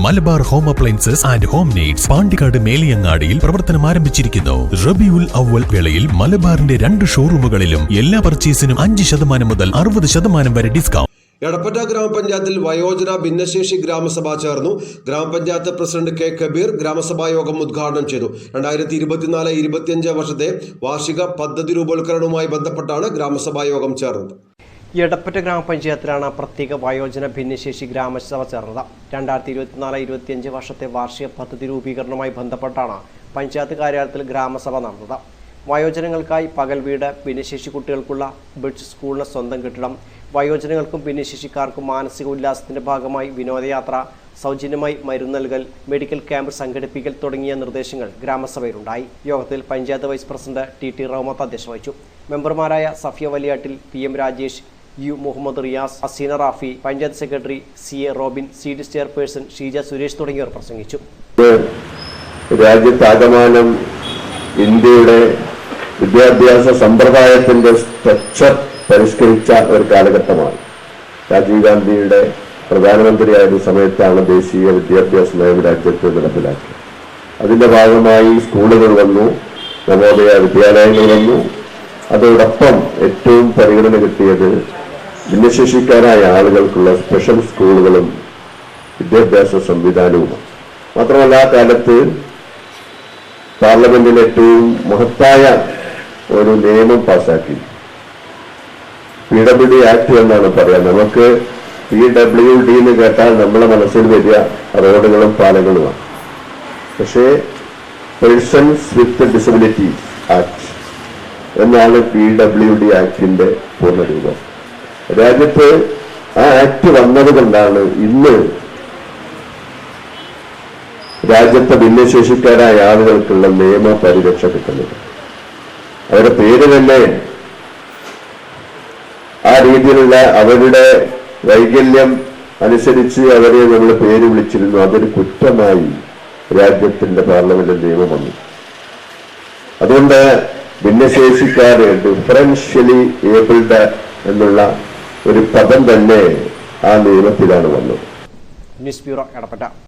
Malabar home appliances and home needs Pandikkad മേലിയങ്ങാടിയിൽ പ്രവർത്തനം ആരംഭിച്ചിരിക്കുന്നു. റബീഉൽ അവ്വൽ വേളയിൽ മലബാറിന്റെ 2 ഷോറൂമുകളിലും എല്ലാ പർച്ചേസിനും 5% മുതൽ 60% വരെ ഡിസ്കൗണ്ട്. എടപ്പറ്റ ഗ്രാമപഞ്ചായത്തിൽ വയോജന ഭിന്നശേഷി ഗ്രാമസഭ ചേർന്നു. ഗ്രാമപഞ്ചായത്ത് പ്രസിഡന്റ് കെ കബീർ ഗ്രാമസഭാ യോഗം ഉദ്ഘാടനം ചെയ്തു. 2024-25 വർഷത്തെ വാർഷിക പദ്ധതി രൂപവൽക്കരണവുമായി ബന്ധപ്പെട്ടാണ് ഗ്രാമസഭാ യോഗം ചേർന്നത്. എടപ്പറ്റ ഗ്രാമപഞ്ചായത്തിലാണ് പ്രത്യേക വയോജന ഭിന്നശേഷി ഗ്രാമസഭ ചേർന്നത്. 2024-25 വർഷത്തെ വാർഷിക പദ്ധതി രൂപീകരണവുമായി ബന്ധപ്പെട്ടാണ് പഞ്ചായത്ത് കാര്യാലയത്തിൽ ഗ്രാമസഭ നടന്നത്. വയോജനങ്ങൾക്കായി പകൽ വീട്, ഭിന്നശേഷി കുട്ടികൾക്കുള്ള ബിഡ്സ് സ്കൂളിന് സ്വന്തം കെട്ടിടം, വയോജനങ്ങൾക്കും ഭിന്നശേഷിക്കാർക്കും മാനസിക ഉല്ലാസത്തിന്റെ ഭാഗമായി വിനോദയാത്ര, സൗജന്യമായി മരുന്ന് നൽകൽ, മെഡിക്കൽ ക്യാമ്പ് സംഘടിപ്പിക്കൽ തുടങ്ങിയ നിർദ്ദേശങ്ങൾ ഗ്രാമസഭയിലുണ്ടായി. യോഗത്തിൽ panchayat vice president T Rahmath അധ്യക്ഷത വഹിച്ചു. മെമ്പർമാരായ Safiya Valiyattil, PM Rajesh, U Muhammad Riyas, Aseena Rafi, panchayat secretary CA Robin, CD chairperson Sheeja Suresh തുടങ്ങിയവർ പ്രസംഗിച്ചു. രാജ്യത്താകമാനം ഇന്ത്യയുടെ വിദ്യാഭ്യാസ സമ്പ്രദായത്തിന്റെ സ്ട്രക്ചർ പരിഷ്കരിച്ച ഒരു കാലഘട്ടമാണ്. രാജീവ് ഗാന്ധിയുടെ പ്രധാനമന്ത്രിയായ സമയത്താണ് ദേശീയ വിദ്യാഭ്യാസ നയം രാജ്യത്ത് നടപ്പിലാക്കിയത്. അതിന്റെ ഭാഗമായി സ്കൂളുകൾ വന്നു, നവോദയ വിദ്യാലയങ്ങൾ വന്നു. അതോടൊപ്പം ഏറ്റവും പരിഗണന കിട്ടിയത് ഭിന്നശേഷിക്കാരായ ആളുകൾക്കുള്ള സ്പെഷ്യൽ സ്കൂളുകളും വിദ്യാഭ്യാസ സംവിധാനവുമാണ്. മാത്രമല്ല, ആ കാലത്ത് പാർലമെന്റിൽ ഏറ്റവും മഹത്തായ ഒരു നിയമം പാസാക്കി. PWD ആക്ട് എന്നാണ് പറയാം. നമുക്ക് PWD എന്ന് കേട്ടാൽ നമ്മളെ മനസ്സിൽ വരിക റോഡുകളും പാലങ്ങളുമാണ്. പക്ഷേ പേഴ്സൺസ് വിത്ത് ഡിസബിലിറ്റീസ് ആക്ട് എന്നാണ് PWD ആക്ടിന്റെ പൂർണ്ണരൂപം. രാജ്യത്ത് ആ ആക്ട് വന്നത് കൊണ്ടാണ് ഇന്ന് രാജ്യത്തെ ഭിന്നശേഷിക്കാരായ ആളുകൾക്കുള്ള നിയമ പരിരക്ഷ കിട്ടുന്നത്. അവരുടെ പേര് തന്നെ ആ രീതിയിലുള്ള അവരുടെ വൈകല്യം അനുസരിച്ച് അവരെ നമ്മൾ പേര് വിളിച്ചിരുന്നു. അതൊരു കുറ്റമായി രാജ്യത്തിന്റെ പാർലമെന്റിൽ നിയമം വന്നു. അതുകൊണ്ട് ഭിന്നശേഷിക്കാര് ഡിഫറൻഷ്യലി ഏബിൾഡ് എന്നുള്ള ഒരു പദം തന്നെ ആ നിയമത്തിലാണ് വന്നത്. News bureau, Edappatta.